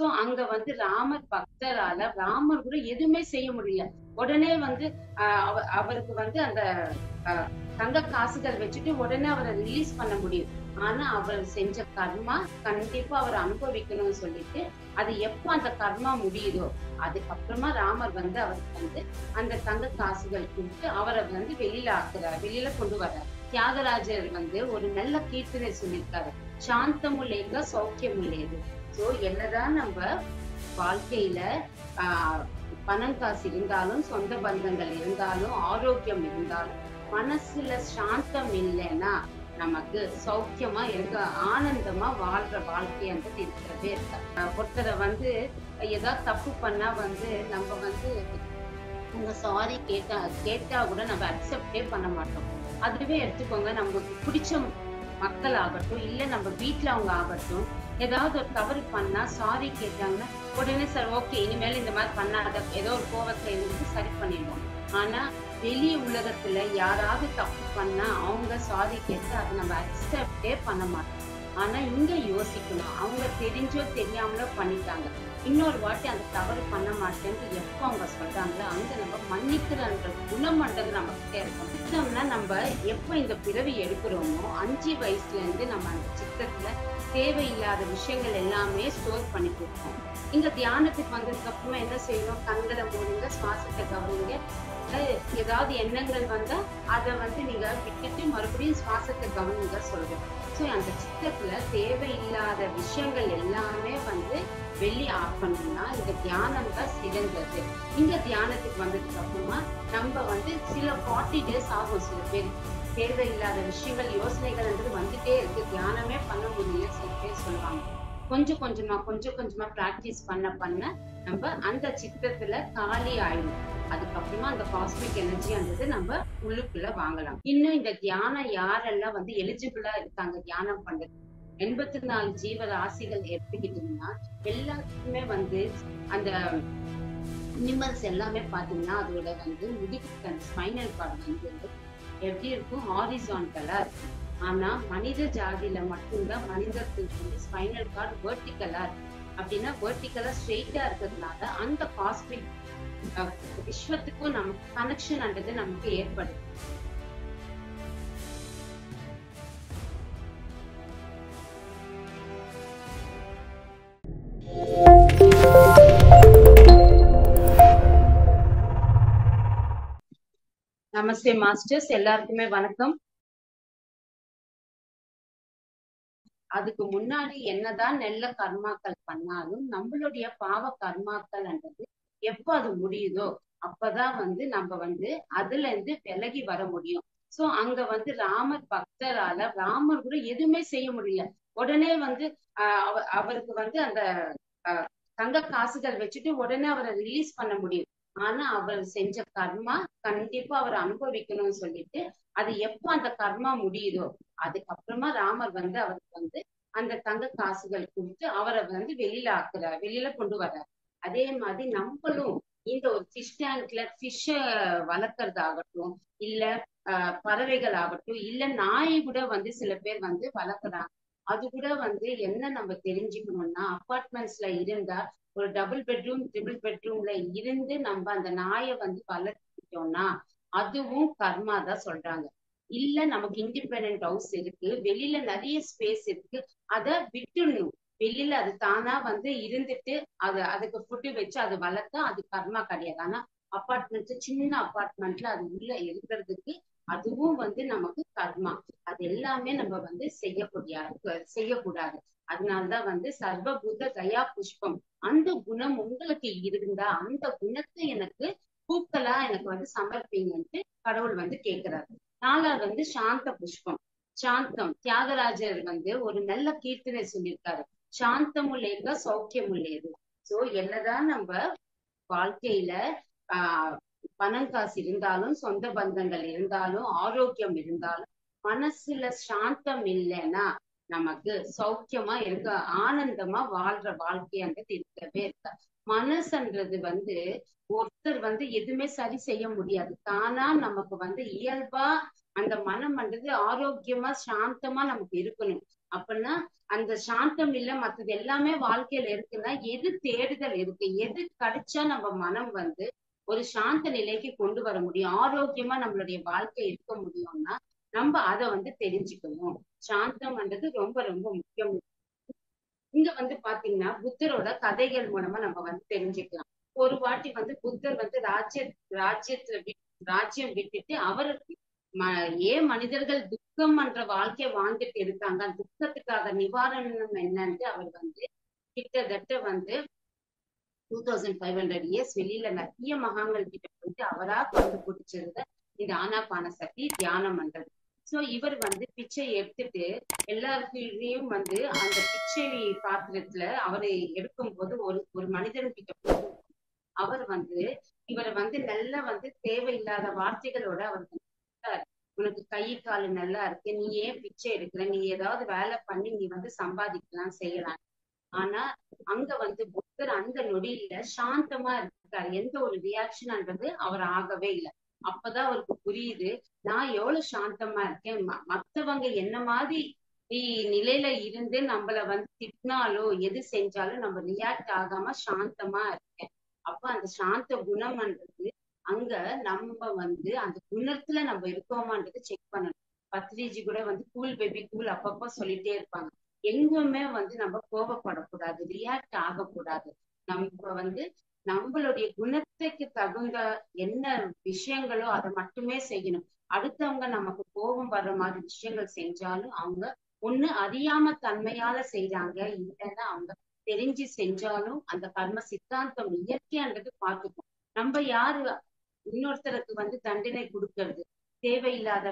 So அங்க வந்து ராமர் பக்தரால ராமர் கூட எதுவுமே செய்ய முடியல. உடனே வந்து அவருக்கு வந்து அந்த ஆஹ் தங்க காசுகள் வச்சுட்டு உடனே அவரை ரிலீஸ் பண்ண முடியும். ஆனா அவர் செஞ்ச கர்மா கண்டிப்பா அவர் அனுபவிக்கணும்னு சொல்லிட்டு அது எப்போ அந்த கர்மா முடியுதோ அதுக்கப்புறமா ராமர் வந்து அவருக்கு வந்து அந்த தங்க காசுகள் கொடுத்து அவரை வந்து வெளியில ஆக்குறாரு, வெளியில கொண்டு வர்றாரு. தியாகராஜர் வந்து ஒரு நல்ல கீர்த்தனை சொல்லியிருக்காரு, சாந்தமுல்லேக சௌக்கியமுல்லேது. சோ என்னதான் நம்ம வாழ்க்கையில ஆஹ் பணம் காசு இருந்தாலும், சொந்த பந்தங்கள் இருந்தாலும், ஆரோக்கியம் இருந்தாலும், மனசுல சாந்தம் இல்லைன்னா நமக்கு சௌக்கியமா இருக்க, ஆனந்தமா வாழ்ற வாழ்க்கைன்றது இருக்கிறதே இருக்க. ஒருத்தரை வந்து ஏதாவது தப்பு பண்ணா வந்து நம்ம வந்து உங்க சாரி கேட்டா கூட நம்ம அக்செப்டே பண்ண மாட்டோம். அதுவே எடுத்துக்கோங்க, நமக்கு பிடிச்ச மக்கள் ஆகட்டும், இல்ல நம்ம வீட்டுல அவங்க ஆகட்டும், ஏதாவது ஒரு தவறு பண்ணா சாரி கேட்டாங்கன்னா உடனே சார் ஓகே இனிமேல் இந்த மாதிரி பண்ணாத, ஏதோ ஒரு கோவத்துல இருந்து சரி பண்ணிடுவோம். ஆனா வெளி உலகத்துல யாராவது தப்பு பண்ணா அவங்க சாரி கேட்டு அதை நம்ம அக்செப்டே பண்ண மாட்டோம். ஆனா இங்க யோசிக்கணும், அவங்க தெரிஞ்சோ தெரியாமலோ பண்ணிட்டாங்க, இன்னொரு வாட்டி அந்த தவறு பண்ண மாட்டேன்னு எப்போ அவங்க சொல்றாங்களோ அங்க நம்ம மன்னிக்கிறன்ற குணம்ன்றது நம்ம கிட்ட இருக்கும். சித்தம்னா நம்ம எப்போ இந்த பிறவி எடுக்கிறோமோ 5 வயசுல இருந்து நம்ம அந்த சித்தத்துல தேவையில்லாத விஷயங்கள் எல்லாமே ஸ்டோர் பண்ணி கொடுப்போம். இங்க தியானத்துக்கு வந்ததுக்கு அப்புறமா என்ன செய்யணும், கண்களை மூடுங்க, சுவாசத்தை கவனிங்க. ஏதாவது எண்ணங்கள் வந்தா அதை வந்து நீங்க விட்டுட்டு மறுபடியும் சுவாசத்தை கவனிங்க சொல்றோம். சோ அந்த சித்தத்துல தேவையில்லாத விஷயங்கள் எல்லாமே வந்து வெளியே ஆக்கணும்னா இந்த தியானம் தான் சிறந்தது. இந்த தியானத்துக்கு வந்ததுக்கு அப்புறமா நம்ம வந்து சில 40 டேஸ் ஆகும். சில பேர் தேவையில்லாத விஷயங்கள் யோசனைகள்ன்றது வந்துட்டே இருக்கு, தியானமே பண்ண முடியல சில பேர் சொல்லுவாங்க. கொஞ்சம் கொஞ்சமா பிராக்டிஸ் பண்ண நம்ம அந்த சித்தத்துல காலி ஆயிடும். அதுக்கப்புறமா அந்த காஸ்மிக் எனர்ஜின்றது நம்ம உள்ளுக்குள்ள வாங்கலாம். இன்னும் இந்த தியானம் யாரெல்லாம் வந்து எலிஜிபிளா இருக்காங்க தியானம் பண்றது, 84 ஜீவராசிகள் எடுத்துக்கிட்டீங்கன்னா எல்லாத்துக்குமே வந்து அந்த அனிமல்ஸ் எல்லாமே பாத்தீங்கன்னா அதோட வந்து முதுகு ஸ்பைனல் கார்டு வந்து எப்படி இருக்கும், ஹாரிசான்டலா இருக்கும். ஆனா மனித ஜாதியில மட்டும்தான் மனிதர்களுக்கு வந்து ஸ்பைனல் கார்டு வெர்டிகலா இருக்கு. அப்படின்னா வெர்டிகலா ஸ்ட்ரெயிட்டா இருக்கிறதுனால அந்த காஸ்மிக் விஸ்வத்துக்கும் நமக்கு கனெக்ஷன்ன்றது நமக்கு ஏற்படுது. நமஸ்தே மாஸ்டர்ஸ், எல்லாருக்குமே வணக்கம். அதுக்கு முன்னாடி என்னதான் நல்ல கர்மாக்கள் பண்ணாலும் நம்மளுடைய பாவ கர்மாக்கள்ன்றது எப்போ அது முடியுதோ அப்பதான் வந்து நம்ம வந்து அதுல இருந்து விலகி வர முடியும். சோ அங்க வந்து ராமர் பக்தரால ராமர் கூட எதுவுமே செய்ய முடியல. உடனே வந்து அவருக்கு வந்து அந்த தங்க காசுகள் வச்சுட்டு உடனே அவரை ரிலீஸ் பண்ண முடியும். ஆனா அவர் செஞ்ச கர்மா கண்டிப்பா அவர் அனுபவிக்கணும்னு சொல்லிட்டு அது எப்போ அந்த கர்மா முடியுதோ அதுக்கப்புறமா ராமர் வந்து அவருக்கு வந்து அந்த தங்க காசுகள் கொடுத்து அவரை வந்து வெளியில ஆக்குறாரு, வெளியில கொண்டு வர்றாரு. அதே மாதிரி நம்மளும் இந்த ஒரு ஃபிஷ் டேங்க்ல ஃபிஷ்ஷ வளர்க்கறதாகட்டும், இல்ல பறவைகள் ஆகட்டும், இல்ல நாய் கூட வந்து சில பேர் வந்து வளர்க்குறாங்க. அது கூட வந்து என்ன நம்ம தெரிஞ்சுக்கணும்னா, அபார்ட்மெண்ட்ஸ்ல இருந்தா ஒரு டபுள் பெட்ரூம் ட்ரிபிள் பெட்ரூம்ல இருந்து நம்ம அந்த நாயை வந்து வளர்த்துக்கிட்டோம்னா அதுவும் கர்மா தான் சொல்றாங்க. இல்ல நமக்கு இண்டிபெண்டன்ட் ஹவுஸ் இருக்கு, வெளியில நிறைய ஸ்பேஸ் இருக்கு, அதை விட்டுடணும். வெளியில அது தானா வந்து இருந்துட்டு அதுக்கு ஃபுட்டு வச்சு அது வளர்த்தா அது கர்மா கிடையாது. ஆனா அபார்ட்மெண்ட், சின்ன அபார்ட்மெண்ட்ல அது உள்ள இருக்கிறதுக்கு அதுவும் வந்து நமக்கு கர்மா. அது எல்லாமே நம்ம வந்து செய்யக்கூடாது. அதனாலதான் வந்து சர்வபூத தயா புஷ்பம், அந்த குணம் உங்களுக்கு இருந்தா அந்த குணத்தை எனக்கு பூக்களா எனக்கு வந்து சமர்ப்பீங்கன்ட்டு கடவுள் வந்து கேட்கிறாரு. 4வது வந்து சாந்த புஷ்பம், சாந்தம். தியாகராஜர் வந்து ஒரு நல்ல கீர்த்தனை சொல்லியிருக்காரு, சாந்தமுல்லேக சௌக்கியமுல்லேது. சோ என்னதான் நம்ம வாழ்க்கையில ஆஹ் பணம் காசு இருந்தாலும், சொந்த பந்தங்கள் இருந்தாலும், ஆரோக்கியம் இருந்தாலும், மனசுல சாந்தம் இல்லைன்னா நமக்கு சௌக்கியமா இருக்க, ஆனந்தமா வாழ்ற வாழ்க்கைன்றது இருக்கவே இருக்க. மனசுன்றது வந்து ஒருத்தர் வந்து எதுவுமே சரி செய்ய முடியாது. தானா நமக்கு வந்து இயல்பா அந்த மனம்ன்றது ஆரோக்கியமா சாந்தமா நமக்கு இருக்கணும். அப்படின்னா அந்த சாந்தம் இல்ல மத்தது எல்லாமே வாழ்க்கையில இருக்குன்னா எது தேடுதல் இருக்கு, எது கிடைச்சா நம்ம மனம் வந்து ஒரு சாந்த நிலைக்கு கொண்டு வர முடியும், ஆரோக்கியமா நம்மளுடைய வாழ்க்கை இருக்க முடியும்னா நம்ம அதை வந்து தெரிஞ்சுக்கணும். சாந்தம்ன்றது ரொம்ப ரொம்ப முக்கியம். இங்க வந்து பாத்தீங்கன்னா புத்தரோட கதைகள் மூலமா நம்ம வந்து தெரிஞ்சுக்கலாம். ஒரு வாட்டி வந்து புத்தர் வந்து ராஜ்யத்துல ராஜ்யம் விட்டுட்டு அவருக்கு ஏன் மனிதர்கள் துக்கம் என்ற வாழ்க்கைய வாழ்ந்துட்டு இருக்காங்க, அந்த துக்கத்துக்காக நிவாரணம் என்னன்ட்டு அவர் வந்து கிட்டத்தட்ட வந்து 2500 இயர்ஸ் வெளியில நிறைய மகான்கள் கிட்ட போயிட்டு அவரா கண்டுபிடிச்சிருந்த இந்த ஆனாபான சக்தி தியானம் பண்றது. சோ இவர் வந்து பிச்சை எடுத்துட்டு எல்லாருக்கையும் வந்து அந்த பிச்சை பாத்திரத்துல அவரை எடுக்கும் போது ஒரு ஒரு மனிதன் கிட்ட போகும் அவர் வந்து இவரை வந்து நல்லா வந்து தேவையில்லாத வார்த்தைகளோட அவர் சொல்றாரு. உனக்கு கை காலு நல்லா இருக்கு, நீ ஏன் பிச்சை எடுக்கிற, நீ ஏதாவது வேலை பண்ணி நீ வந்து சம்பாதிக்கலாம் செய்யலாம். ஆனா அங்க வந்து புத்தர் அந்த நொடியில சாந்தமா இருக்காரு, எந்த ஒரு ரியாக்ஷன்ன்றது அவர் ஆகவே இல்லை. அப்பதான் அவருக்கு புரியுது, நான் எவ்வளவு சாந்தமா இருக்கேன், மத்தவங்க என்ன மாதிரி நிலையில இருந்து நம்மள வந்து திட்டினாலோ எது செஞ்சாலும் நம்ம ரியாக்ட் ஆகாம சாந்தமா இருக்கேன். அப்ப அந்த சாந்த குணம்ன்றது அங்க நம்ம வந்து அந்த குணத்துல நம்ம இருக்கோமான்றது செக் பண்ணணும். பத்ரிஜி கூட வந்து கூல் பேபி கூல் அப்பப்போ சொல்லிட்டே இருப்பாங்க. எங்குமே வந்து நம்ம கோபப்படக்கூடாது, ரியாக்ட் ஆகக்கூடாது. நம்ம வந்து நம்மளுடைய குணத்துக்கு தகுந்த என்ன விஷயங்களோ அதை மட்டுமே செய்யணும். அடுத்தவங்க நமக்கு கோபம் வர்ற மாதிரி விஷயங்கள் செஞ்சாலும் அவங்க ஒண்ணு அறியாம தன்மையால செய்றாங்க, இல்லைன்னா அவங்க தெரிஞ்சு செஞ்சாலும் அந்த கர்ம சித்தாந்தம் இயற்கையான்றது பார்த்துக்கும். நம்ம யாரு இன்னொருத்தருக்கு வந்து தண்டனை கொடுக்கறது, தேவையில்லாத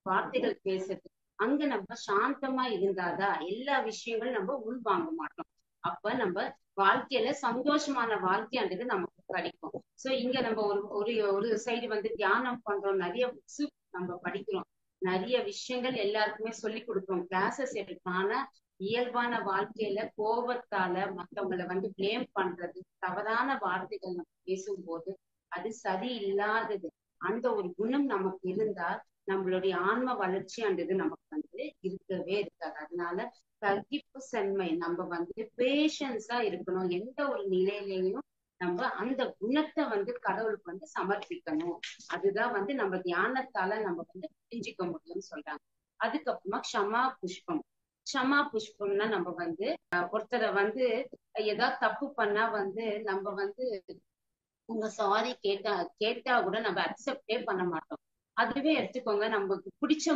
வார்த்தைகள் பேசுறது, அங்க நம்ம சாந்தமா இருந்தாதான் எல்லா விஷயங்களும் நம்ம உள்வாங்க மாட்டோம். அப்ப நம்ம வாழ்க்கையில சந்தோஷமான வாழ்க்கைன்றது நமக்கு கிடைக்கும். சோ இங்க நம்ம ஒரு ஒரு ஒரு சைடு வந்து தியானம் பண்றோம், நிறைய புக்ஸ் நம்ம படிக்கிறோம், நிறைய விஷயங்கள் எல்லாருக்குமே சொல்லி கொடுக்குறோம், கிளாஸஸ் எடுக்கிறோம். ஆனா இயல்பான வாழ்க்கையில கோபத்தால மத்தவங்களை வந்து பிளேம் பண்றது, தவறான வார்த்தைகள் நம்ம பேசும்போது அது சரியில்லாதது. அந்த ஒரு குணம் நமக்கு இருந்தால் நம்மளுடைய ஆன்ம வளர்ச்சின்றது நமக்கு வந்து இருக்கவே இருக்காது. அதனால சகிப்பு தன்மை, நம்ம வந்து பேஷன்ஸா இருக்கணும். எந்த ஒரு நிலையிலையும் நம்ம அந்த குணத்தை வந்து கடவுளுக்கு வந்து சமர்ப்பிக்கணும். அதுதான் வந்து நம்ம தியானத்தால நம்ம வந்து புரிஞ்சுக்க முடியும்னு சொல்றாங்க. அதுக்கப்புறமா க்ஷமா புஷ்பம். க்ஷமா புஷ்பம்னா நம்ம வந்து ஒருத்தரை வந்து ஏதாவது தப்பு பண்ணா வந்து நம்ம வந்து உங்க சாரி கேட்டா கூட நம்ம அக்செப்டே பண்ண மாட்டோம். அதுவே எடுத்துக்கோங்க, நமக்கு பிடிச்ச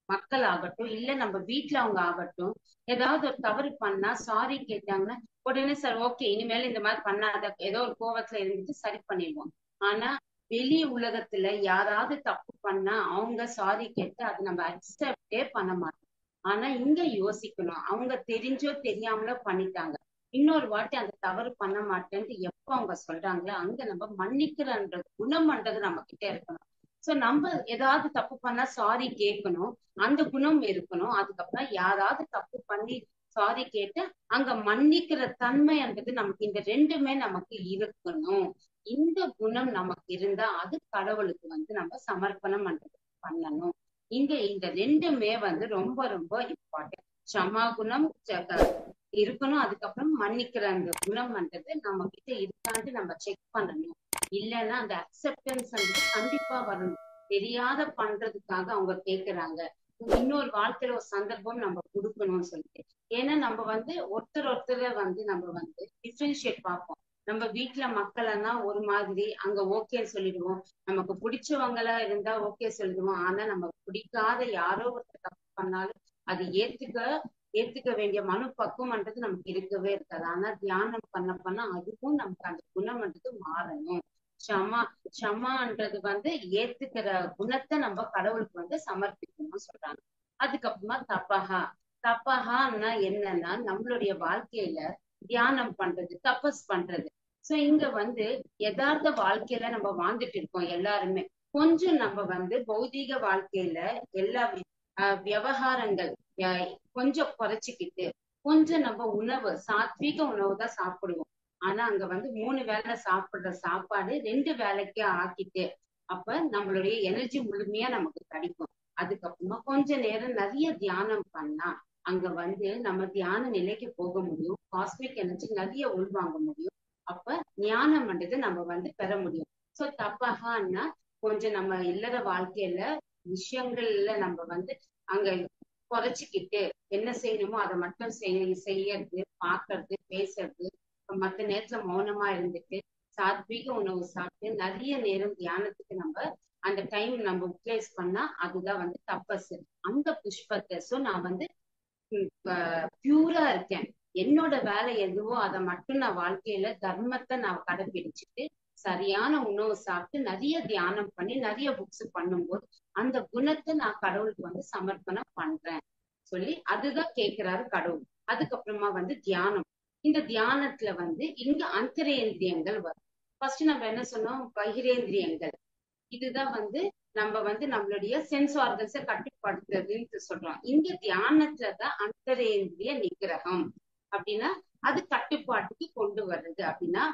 மக்கள் ஆகட்டும், இல்ல நம்ம வீட்டுல அவங்க ஆகட்டும், ஏதாவது ஒரு தவறு பண்ணா சாரி கேட்டாங்கன்னா உடனே சார் ஓகே இனிமேல இந்த மாதிரி பண்ணாத, ஏதோ ஒரு கோவத்துல இருந்துட்டு சரி பண்ணிடுவோம். ஆனா வெளி உலகத்துல யாராவது தப்பு பண்ணா அவங்க சாரி கேட்டு அதை நம்ம அக்செப்டே பண்ண மாட்டோம். ஆனா இங்க யோசிக்கணும், அவங்க தெரிஞ்சோ தெரியாமலோ பண்ணிட்டாங்க, இன்னொரு வாட்டி அந்த தவறு பண்ண மாட்டேன்ட்டு எப்ப அவங்க சொல்றாங்களோ அங்க நம்ம மன்னிக்கிறன்ற குணம்ன்றது நம்ம கிட்ட இருக்கணும். சோ நம்ம ஏதாவது தப்பு பண்ணா சாரி கேட்கணும், அந்த குணம் இருக்கணும். அதுக்கப்புறம் யாராவது தப்பு பண்ணி சாரி கேட்டு அங்க மன்னிக்கிற தன்மைன்றது நமக்கு, இந்த ரெண்டுமே நமக்கு இருக்கணும். இந்த குணம் நமக்கு இருந்தா அது கடவுளுக்கு வந்து நம்ம சமர்ப்பணம் பண்றது பண்ணணும். இங்க இந்த ரெண்டுமே வந்து ரொம்ப ரொம்ப இம்பார்ட்டன்ட். க்ஷமா குணம் இருக்கணும், அதுக்கப்புறம் மன்னிக்கிற அந்த குணம்ன்றது நம்ம கிட்ட இருக்கான்ட்டு நம்ம செக் பண்ணணும். இல்லைன்னா அந்த அக்செப்டன்ஸ் வந்து கண்டிப்பா வரணும். தெரியாத பண்றதுக்காக அவங்க கேக்குறாங்க, இன்னொரு வாழ்க்கையில ஒரு சந்தர்ப்பம் நம்ம கொடுக்கணும்னு சொல்லிட்டு. ஏன்னா நம்ம வந்து ஒருத்தரை வந்து நம்ம வந்து டிஃபரன்ஷியேட் பார்ப்போம். நம்ம வீட்டுல மக்கள்னா ஒரு மாதிரி அங்க ஓகே சொல்லிடுவோம், நமக்கு பிடிச்சவங்களா இருந்தா ஓகே சொல்லிடுவோம். ஆனா நம்ம பிடிக்காத யாரோ ஒருத்தர் தப்பு பண்ணாலும் அது ஏத்துக்க வேண்டிய மனு பக்குவம்ன்றது நமக்கு இருக்கவே இருக்காது. ஆனா தியானம் பண்ண அதுக்கும் நமக்கு அந்த குணம்ன்றது மாறணும். க்ஷமா க்ஷமான்றது வந்து ஏத்துக்கிற குணத்தை நம்ம கடவுளுக்கு வந்து சமர்ப்பிக்கணும்னு சொல்றாங்க. அதுக்கப்புறமா தப்பஹா. தப்பஹான்னா என்னன்னா நம்மளுடைய வாழ்க்கையில தியானம் பண்றது, தபஸ் பண்றது. சோ இங்க வந்து யதார்த்த வாழ்க்கையில நம்ம வாழ்ந்துட்டு இருக்கோம் எல்லாருமே. கொஞ்சம் நம்ம வந்து பௌதீக வாழ்க்கையில எல்லா விவகாரங்கள் கொஞ்சம் குறைச்சிக்கிட்டு கொஞ்சம் நம்ம உணவு சாத்வீக உணவு தான் சாப்பிடுவோம். ஆனா அங்க வந்து 3 வேளை சாப்பிடுற சாப்பாடு 2 வேளைக்கு ஆக்கிட்டு அப்ப நம்மளுடைய எனர்ஜி முழுமையா நமக்கு கிடைக்கும். அதுக்கப்புறமா கொஞ்ச நேரம் நிறைய தியானம் பண்ணா அங்க வந்து நம்ம தியான நிலைக்கு போக முடியும், காஸ்மிக் எனர்ஜி நிறைய உள்வாங்க முடியும். அப்ப ஞானம்ன்றது நம்ம வந்து பெற முடியும். சோ தப்பகான்னா கொஞ்சம் நம்ம இல்லற வாழ்க்கையில விஷயங்கள்ல நம்ம வந்து அங்க குறைச்சிக்கிட்டு என்ன செய்யணுமோ அதை மட்டும் செய்யறது, பாக்குறது, பேசுறது, மத்த நேரத்துல மௌனமா இருந்துட்டு சாத்வீக உணவு சாப்பிட்டு நிறைய நேரம் தியானத்துக்கு நம்ம அந்த டைம் நம்ம யூட்டிலைஸ் பண்ணா அதுதான் வந்து தபஸ். அந்த புஷ்பத்தை நான் வந்து பியூரா இருக்கேன். என்னோட வேலை எதுவோ அதை மட்டும் நான் வாழ்க்கையில தர்மத்தை நான் கடைபிடிச்சிட்டு சரியான உணவு சாப்பிட்டு நிறைய தியானம் பண்ணி நிறைய புக்ஸ் பண்ணும்போது அந்த குணத்தை நான் கடவுளுக்கு வந்து சமர்ப்பணம் பண்றேன் சொல்லி அதுதான் கேட்கிறாரு கடவுள். அதுக்கப்புறமா வந்து தியானம். இந்த தியானத்துல வந்து இங்க அந்தரேந்திரியங்கள் வரும். ஃபர்ஸ்ட் நம்ம என்ன சொன்னோம், பகிரேந்திரியங்கள். இதுதான் வந்து நம்ம வந்து நம்மளுடைய சென்ஸ் ஆர்கன்ஸை கட்டுப்படுத்துறதுன்னு சொல்றோம். இங்க தியானத்துலதான் அந்தரேந்திரிய நிகிரகம் அப்படின்னா அது கட்டுப்பாட்டுக்கு கொண்டு வர்றது. அப்படின்னா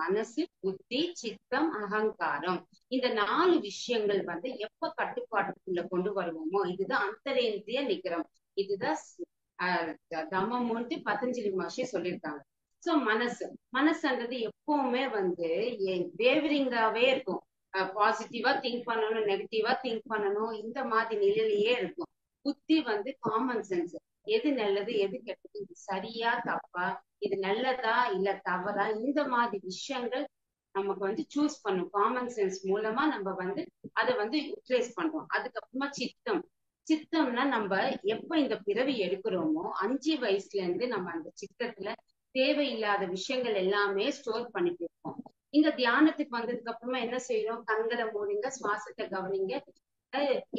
மனசு, புத்தி, சித்தம், அகங்காரம், இந்த 4 விஷயங்கள் வந்து எப்ப கட்டுப்பாட்டுக்குள்ள கொண்டு வருவோமோ இதுதான் அந்தரேந்திரிய நிகிரகம். இதுதான் தமமுன்ட்டு பதஞ்சலி மகர்ஷி சொல்லியிருக்காங்க. சோ மனசுன்றது எப்பவுமே வந்து வேவரிங்காவே இருக்கும். பாசிட்டிவா திங்க் பண்ணணும், நெகட்டிவா திங்க் பண்ணணும், இந்த மாதிரி நிலையிலேயே இருக்கும். புத்தி வந்து காமன் சென்ஸ், எது நல்லது எது கெட்டது, இது சரியா தப்பா, இது நல்லதா இல்ல தவறா, இந்த மாதிரி விஷயங்கள் நமக்கு வந்து சூஸ் பண்ணும். காமன் சென்ஸ் மூலமா நம்ம வந்து அதை வந்து யூட்டிலைஸ் பண்றோம். அதுக்கப்புறமா சித்தம்னா நம்ம எப்ப இந்த பிறவி எடுக்கிறோமோ 5 வயசுல இருந்து நம்ம அந்த சித்தத்துல தேவையில்லாத விஷயங்கள் எல்லாமே ஸ்டோர் பண்ணிட்டு இருக்கோம். இந்த தியானத்துக்கு வந்ததுக்கு அப்புறமா என்ன செய்யறோம், கண்களை மூடுங்க, சுவாசத்தை கவனிங்க.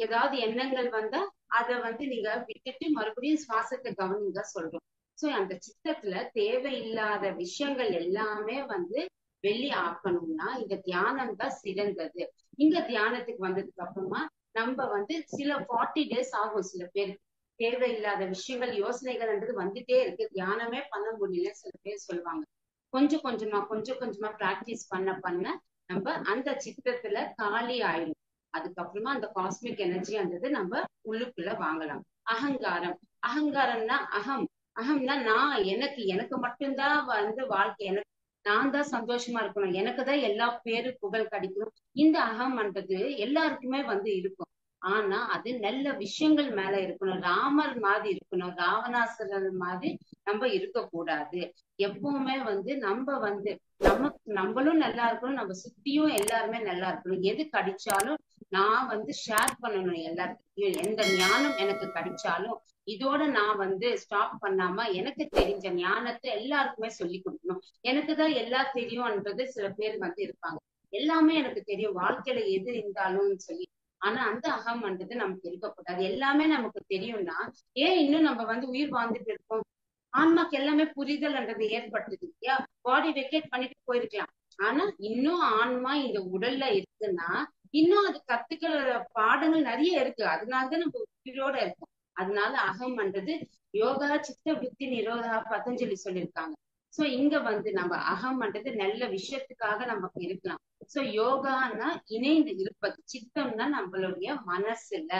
ஏதாவது எண்ணங்கள் வந்தா அதை வந்து நீங்க விட்டுட்டு மறுபடியும் சுவாசத்தை கவனிங்க சொல்றோம். சோ அந்த சித்தத்துல தேவையில்லாத விஷயங்கள் எல்லாமே வந்து வெளி ஆக்கணும்னா இந்த தியானம் தான் சிறந்தது. இங்க தியானத்துக்கு வந்ததுக்கு அப்புறமா நம்ம வந்து சில 40 days ஆகும். சில பேருக்கு தேவையில்லாத விஷயங்கள் யோசனைகள்ன்றது வந்துட்டே இருக்கு, தியானமே பண்ண முடியல சில பேர் சொல்லுவாங்க. கொஞ்சம் கொஞ்சமா பிராக்டிஸ் பண்ண நம்ம அந்த சித்தத்துல காலி ஆயிடும். அதுக்கப்புறமா அந்த காஸ்மிக் எனர்ஜின்றது நம்ம உள்ளுக்குள்ள வாங்கலாம். அகங்காரம். அகங்காரம்னா அகம்னா நான், எனக்கு மட்டும்தான் வந்து வாழ்க்கை, எனக்கு நான் தான் சந்தோஷமா இருக்கணும், எனக்கு தான் எல்லா பேரு புகழ் கிடைக்கணும். இந்த அகம்ன்றது எல்லாருக்குமே வந்து இருக்கும். ஆனா அது நல்ல விஷயங்கள் மேல இருக்கணும். ராமர் மாதிரி இருக்கணும், ராவணாசுரர் மாதிரி நம்ம இருக்கக்கூடாது. எப்பவுமே வந்து நம்ம வந்து நம்மளும் நல்லா இருக்கணும், நம்ம சுத்தியும் எல்லாருமே நல்லா இருக்கணும். எது கிடைச்சாலும் நான் வந்து ஷேர் பண்ணணும் எல்லாருக்கும். எந்த ஞானம் எனக்கு கிடைச்சாலும் இதோட நான் வந்து ஸ்டாப் பண்ணாம எனக்கு தெரிஞ்ச ஞானத்தை எல்லாருக்குமே சொல்லி கொடுக்கணும். எனக்குதான் எல்லாம் தெரியும்ன்றது சில பேர் வந்து இருப்பாங்க. எல்லாமே எனக்கு தெரியும் வாழ்க்கையில எது இருந்தாலும் சொல்லி. ஆனா அந்த அகம்ன்றது நமக்கு இருக்கக்கூடாது. எல்லாமே நமக்கு தெரியும்னா ஏன் இன்னும் நம்ம வந்து உயிர் வாழ்ந்துட்டு இருக்கோம். ஆன்மாக்கு எல்லாமே புரிதல்ன்றது ஏற்பட்டுது இல்லையா, பாடி வெக்கேட் பண்ணிட்டு போயிருக்கலாம். ஆனா இன்னும் ஆன்மா இந்த உடல்ல இருக்குன்னா இன்னும் அது கத்துக்கிற பாடங்கள் நிறைய இருக்கு. அதனாலதான் நம்ம உயிரோட இருக்கோம். அதனால அகம்ன்றது யோகா சித்த விருத்தி நிரோதா பதஞ்சலி சொல்லியிருக்காங்க. சோ இங்க வந்து நம்ம அகம்ன்றது நல்ல விஷயத்துக்காக நமக்கு இருக்கலாம். சோ யோகான்னா இணைந்து இருப்பது, சித்தம்னா நம்மளுடைய மனசுல,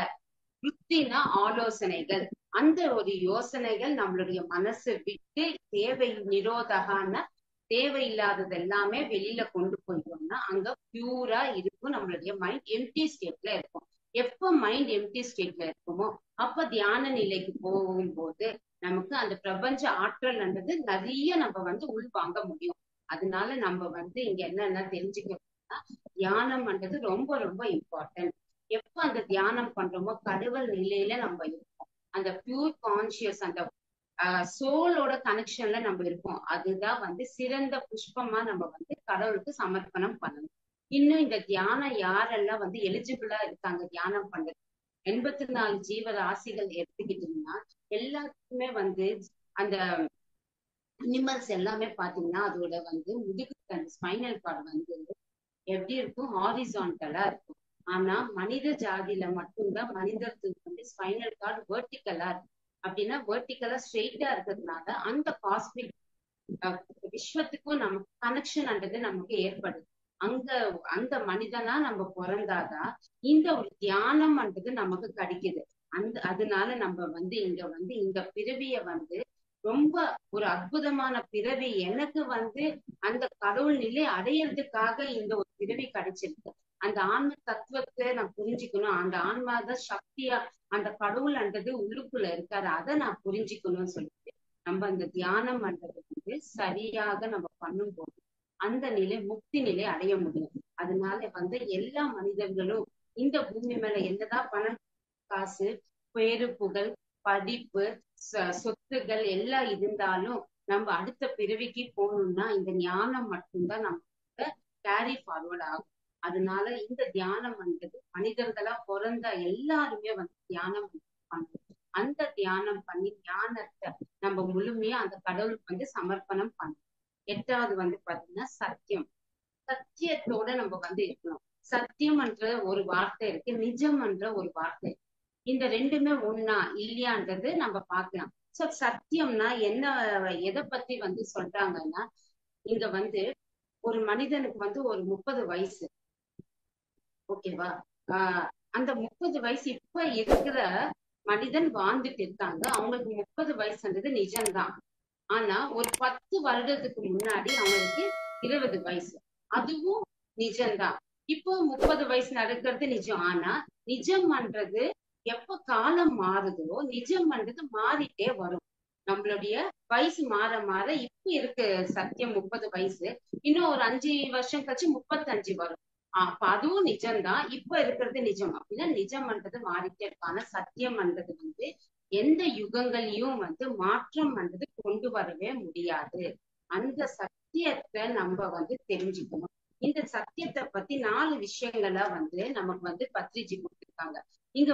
புத்தினா ஆலோசனைகள், அந்த ஒரு யோசனைகள் நம்மளுடைய மனசை விட்டு தேவை நிரோதகான தேவையில்லாதது எல்லாமே வெளியில கொண்டு போயிட்டோம்னா அங்க பியூரா இருக்கும். நம்மளுடைய மைண்ட் எம்டி ஸ்டேட்ல இருக்கும். எப்ப மைண்ட் எம்டி ஸ்டேட்ல இருக்குமோ அப்ப தியான நிலைக்கு போகும்போது நமக்கு அந்த பிரபஞ்ச ஆற்றல்ன்றது நிறைய நம்ம வந்து உள்வாங்க முடியும். அதனால நம்ம வந்து இங்க என்னன்னா தெரிஞ்சுக்கணும்னா தியானம்ன்றது ரொம்ப ரொம்ப இம்பார்ட்டன்ட். எப்ப அந்த தியானம் பண்றோமோ கடவுள் நிலையில நம்ம இருப்போம். அந்த பியூர் கான்சியஸ், அந்த சோலோட கனெக்ஷன்ல நம்ம இருப்போம். அதுதான் வந்து சிறந்த புஷ்பமா நம்ம வந்து கடவுளுக்கு சமர்ப்பணம் பண்ணணும். இன்னும் இந்த தியானம் யாரெல்லாம் வந்து எலிஜிபிளா இருக்காங்க தியானம் பண்றது, 84 ஜீவராசிகள் எடுத்துக்கிட்டீங்கன்னா எல்லாத்துக்குமே வந்து அந்த அனிமல்ஸ் எல்லாமே பாத்தீங்கன்னா அதோட வந்து முதுகு அந்த ஸ்பைனல் கார்டு வந்து எப்படி இருக்கும், ஹாரிசான்டலா இருக்கும். ஆனா மனித ஜாதியில மட்டும்தான் மனிதர்களுக்கு வந்து ஸ்பைனல் கார்டு வெர்டிகலா இருக்கும். அப்படின்னா வெர்டிகலா ஸ்ட்ரெயிட்டா இருக்கிறதுனால அந்த காஸ்மிக் விஸ்வத்துக்கும் நமக்கு கனெக்ஷன்ன்றது நமக்கு ஏற்படுது. அங்க அந்த மனிதனா நம்ம பிறந்தாதான் இந்த ஒரு தியானம்ன்றது நமக்கு கிடைக்குது. அதனால நம்ம இந்த பிறவிய ரொம்ப ஒரு அற்புதமான பிறவி. எனக்கு அந்த கடவுள் நிலை அடையிறதுக்காக இந்த ஒரு பிறவி கிடைச்சிருக்கு. அந்த ஆன்ம தத்துவத்தை நான் புரிஞ்சுக்கணும். அந்த ஆன்மாதான் சக்தியா அந்த கடவுள் அன்றது உள்ளுக்குள்ள இருக்காரு, அதை நான் புரிஞ்சுக்கணும்னு சொல்லிட்டு நம்ம அந்த தியானம் பண்றது சரியாக நம்ம பண்ணும்போது அந்த நிலை முக்தி நிலை அடைய முடியும். அதனால எல்லா மனிதர்களும் இந்த பூமி மேல என்னதான் பணம் காசு பேரு புகழ் படிப்பு சொத்துகள் எல்லாம் இருந்தாலும் நம்ம அடுத்த பிறவிக்கு போகணும்னா இந்த ஞானம் மட்டும்தான் நம்ம கேரி ஃபார்வர்ட் ஆகும். அதனால இந்த தியானம் மனிதர்களா பிறந்த எல்லாருமே தியானம் பண்ணணும். அந்த தியானம் பண்ணி ஞானத்தை நம்ம முழுமையா அந்த கடவுளுக்கு சமர்ப்பணம் பண்ணணும். எட்டாவது பாத்தீங்கன்னா சத்தியம். சத்தியத்தோட நம்ம இருக்கணும். சத்தியம் என்ற ஒரு வார்த்தை இருக்கு, நிஜம் என்ற ஒரு வார்த்தை. இந்த ரெண்டுமே ஒண்ணா இல்லையான்றது நம்ம பார்க்கலாம். சோ சத்தியம்னா என்ன, எதை பத்தி சொல்றாங்கன்னா, இங்க ஒரு மனிதனுக்கு ஒரு 30 வயசு, ஓகேவா? அந்த 30 வயசு இப்ப இருக்கிற மனிதன் வாழ்ந்துட்டு இருக்காங்க, அவங்களுக்கு 30 வயசுன்றது நிஜம்தான். ஆனா ஒரு 10 வருடத்துக்கு முன்னாடி அவங்களுக்கு 20 வயசு, அதுவும் நிஜம்தான். இப்போ 30 வயசு நடக்கிறது நிஜம். ஆனா நிஜம்ன்றது எப்ப காலம் மாறுதோ நிஜம்ன்றது மாறிட்டே வரும். நம்மளுடைய வயசு மாற மாற இப்ப இருக்கு சத்தியம் 30 வயசு, இன்னும் ஒரு 5 வருஷம் கழிச்சு 35 வரும். அப்ப அதுவும் நிஜம்தான், இப்ப இருக்கிறது நிஜம். அப்படின்னா நிஜம்ன்றது மாறிட்டே இருக்கு. ஆனா சத்தியம்ன்றது எந்த யுகங்களையும் மாற்றம் கொண்டு வரவே முடியாது. அந்த சத்தியத்தை நம்ம தெரிஞ்சுக்கணும். இந்த சத்தியத்தை பத்தி 4 விஷயங்கள நமக்கு பத்ரிஜி கொடுத்திருக்காங்க. இங்க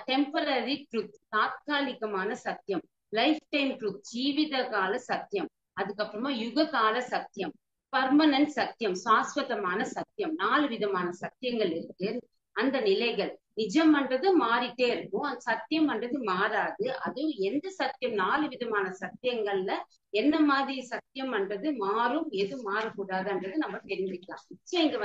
டெம்பரரி ட்ரூத், தாத்காலிகமான சத்தியம், லைஃப் டைம் ட்ரூத், ஜீவித கால சத்தியம், அதுக்கப்புறமா யுக கால சத்தியம், பர்மனன்ட் சத்தியம், சாஸ்வதமான சத்தியம். 4 விதமான சத்தியங்கள் இருக்கு. அந்த நிலைகள் நிஜம்ன்றது மாறிட்டே இருக்கும், சத்தியம்ன்றது மாறாது. அது எந்த சத்தியம், 4 விதமான சத்தியங்கள்ல என்ன மாதிரி சத்தியம்ன்றது மாறும், எது மாறக்கூடாதுன்றது நம்ம தெரிஞ்சுக்கலாம். சோ இங்க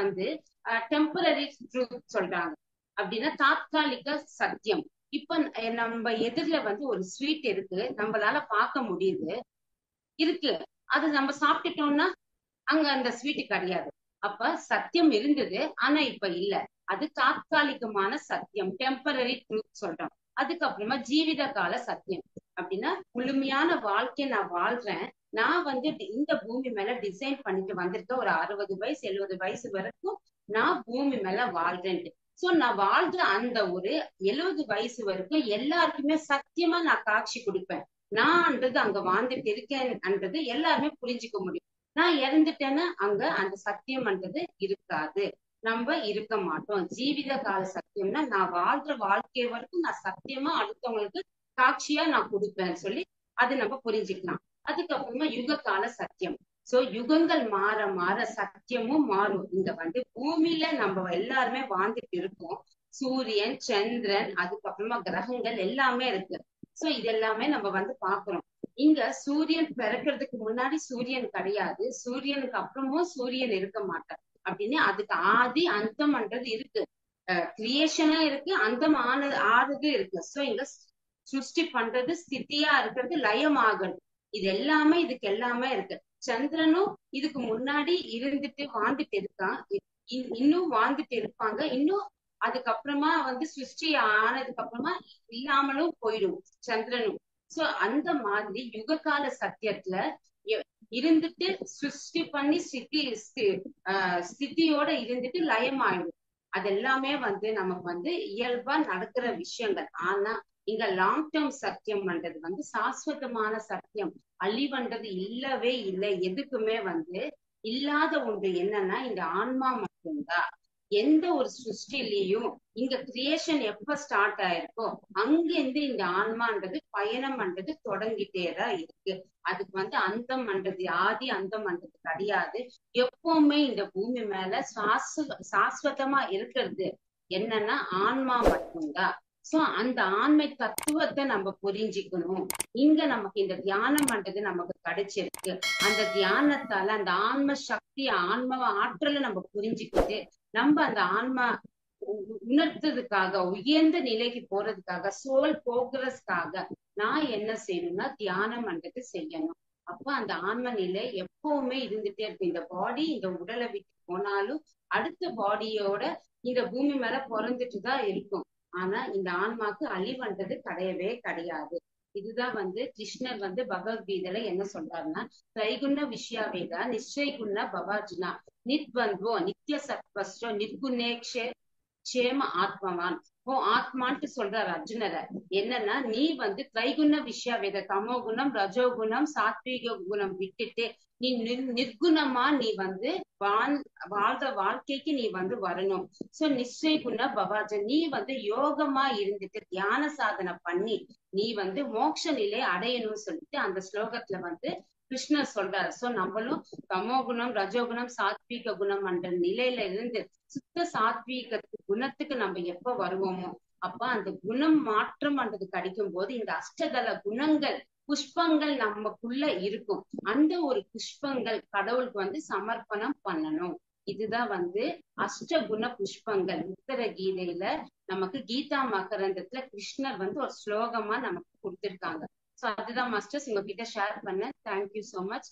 டெம்பரரி ட்ரூத் சொல்றாங்க. அப்படின்னா தாத்காலிக சத்தியம். இப்ப நம்ம எதிரில ஒரு ஸ்வீட் இருக்கு, நம்மளால பார்க்க முடியுது, இருக்கு, அது நம்ம சாப்பிட்டுட்டோம்னா அங்க அந்த ஸ்வீட் கிடையாது. அப்ப சத்தியம் இருந்தது, ஆனா இப்ப இல்ல. அது தாத்காலிகமான சத்தியம், டெம்பரரி ட்ரூத் சொல்றோம். அதுக்கப்புறமா ஜீவித கால சத்தியம். அப்படின்னா முழுமையான வாழ்க்கையை நான் வாழ்றேன், நான் இந்த பூமி மேல டிசைன் பண்ணிட்டு வந்திருக்கேன். ஒரு 60 வயசு 70 வயசு வரைக்கும் நான் பூமி மேல வாழ்றேன்ட்டு. சோ நான் வாழ்ற அந்த ஒரு 70 வயசு வரைக்கும் எல்லாருக்குமே சத்தியமா நான் காட்சி கொடுப்பேன். நான்ன்றது அங்க வாழ்ந்துட்டு இருக்கேன்ன்றது எல்லாருமே புரிஞ்சுக்க முடியும். நான் இறந்துட்டேன்னா அங்க அந்த சத்தியம்ன்றது இருக்காது, நம்ம இருக்க மாட்டோம். ஜீவித கால சத்தியம்னா நான் வாழ்ற வாழ்க்கை வரைக்கும் நான் சத்தியமா அடுத்தவங்களுக்கு காட்சியா நான் கொடுப்பேன்னு சொல்லி அது நம்ம புரிஞ்சுக்கலாம். அதுக்கப்புறமா யுக கால சத்தியம். சோ யுகங்கள் மாற மாற சத்தியமும் மாறும். இங்க பூமியில நம்ம எல்லாருமே வாழ்ந்துட்டு இருக்கோம். சூரியன், சந்திரன், அதுக்கப்புறமா கிரகங்கள் எல்லாமே இருக்கு. சோ இது எல்லாமே நம்ம பாக்குறோம். இங்க சூரியன் பிறக்கிறதுக்கு முன்னாடி சூரியன் கிடையாது, சூரியனுக்கு அப்புறமும் சூரியன் இருக்க மாட்டார். அப்படின்னு அதுக்கு ஆதி அந்தம்ன்றது இருக்கு, கிரியேஷனா இருக்கு, அந்தம் ஆறுது இருக்கு. சோ இங்க சிருஷ்டி பண்றது, ஸ்திதியா இருக்கிறது, லயமாகிறது, இது எல்லாமே இதுக்கு எல்லாமே இருக்கு. சந்திரனும் இதுக்கு முன்னாடி இருந்துட்டு வாழ்ந்துட்டு இருக்கான், இன்னும் வாழ்ந்துட்டு இருப்பாங்க, இன்னும் அதுக்கப்புறமா சிருஷ்டி ஆனதுக்கு அப்புறமா இல்லாமலும் போயிடும் சந்திரனும். சோ அந்த மாதிரி யுக கால சத்தியத்துல இருந்துட்டு சிருஷ்டி பண்ணி ஸ்திதியோட இருந்துட்டு லயமாயிடும். அது எல்லாமே நமக்கு இயல்பா நடக்கிற விஷயங்கள். ஆனா இங்க லாங் டேர்ம் சத்தியம்ன்றது சாஸ்வதமான சத்தியம், அழிவன்றது இல்லவே இல்லை. எதுக்குமே இல்லாத ஒன்று என்னன்னா இந்த ஆன்மா மட்டும்தான். எந்த ஒரு சிருஷ்டிலையும் இங்க கிரியேஷன் எப்ப ஸ்டார்ட் ஆயிருக்கோ அங்கிருந்து இந்த ஆன்மான்றது பயணம்ன்றது தொடங்கிட்டேதான் இருக்கு. அதுக்கு அந்தம்ன்றது, ஆதி அந்தம்ன்றது கிடையாது. எப்பவுமே இந்த பூமி மேல சாஸ்வதமா இருக்கிறது என்னன்னா ஆன்மா மட்டும்தான். சோ அந்த ஆண்மை தத்துவத்தை நம்ம புரிஞ்சுக்கணும். இங்க நமக்கு இந்த தியானம்ன்றது நமக்கு கிடைச்சிருக்கு. அந்த தியானத்தால அந்த ஆன்ம சக்தி, ஆன்ம ஆற்றலை நம்ம புரிஞ்சுக்கிட்டு நம்ம அந்த ஆன்மா உணர்த்ததுக்காக, உயர்ந்த நிலைக்கு போறதுக்காக, சோல் போகிறதுக்காக நான் என்ன செய்யணும்னா தியானம் பண்றது செய்யணும். அப்ப அந்த ஆன்ம நிலை எப்பவுமே இருந்துட்டே இருக்கு. இந்த பாடி இந்த உடலை விட்டு போனாலும் அடுத்த பாடியோட இந்த பூமி மேல பிறந்துட்டுதான் இருக்கும். ஆனா இந்த ஆன்மாக்கு அழிவன்றது கிடையவே கிடையாது. இதுதான் கிருஷ்ணர் பகவத்கீதையில என்ன சொல்றாருன்னா, திரைகுண விஷயாவேதா நிச்சயகுண பவார்ஜுனா நித்வந்தோ நித்ய சத்வஸ்டோ நிர்குணேக்ஷே க்ஷேம ஆத்மவான். ஆத்மான்ட்டு சொல்றாரு அர்ஜுனரை. என்னன்னா நீ திரைகுண விஷயாவேத தமோ குணம் ரஜோகுணம் சாத்வீக குணம் விட்டுட்டு நீ நிர்குணமா நீ வாழ்ந்த வாழ்க்கைக்கு நீ வரணும். சோ நிச்சய குண பவாஜன் நீ யோகமா இருந்துட்டு தியான சாதனை பண்ணி நீ மோட்ச நிலை அடையணும்னு சொல்லிட்டு அந்த ஸ்லோகத்துல கிருஷ்ணர் சொல்றாரு. சோ நம்மளும் தமோ குணம் ரஜோகுணம் சாத்வீக குணம் என்ற நிலையில இருந்து சுத்த சாத்வீக குணத்துக்கு நம்ம எப்ப வருவோமோ அப்ப அந்த குணம் மாற்றம் பண்றது கிடைக்கும் போது இந்த அஷ்டதள குணங்கள் புஷ்பங்கள் நமக்குள்ள இருக்கும். அந்த ஒரு புஷ்பங்கள் கடவுளுக்கு சமர்ப்பணம் பண்ணணும். இதுதான் அஷ்டகுண புஷ்பங்கள் உத்தர கீதையில நமக்கு கீதா மகரந்தத்துல கிருஷ்ணர் ஒரு ஸ்லோகமா நமக்கு கொடுத்திருக்காங்க. சோ அதுதான் மாஸ்டர்ஸ் உங்ககிட்ட ஷேர் பண்ணேன். Thank you so much.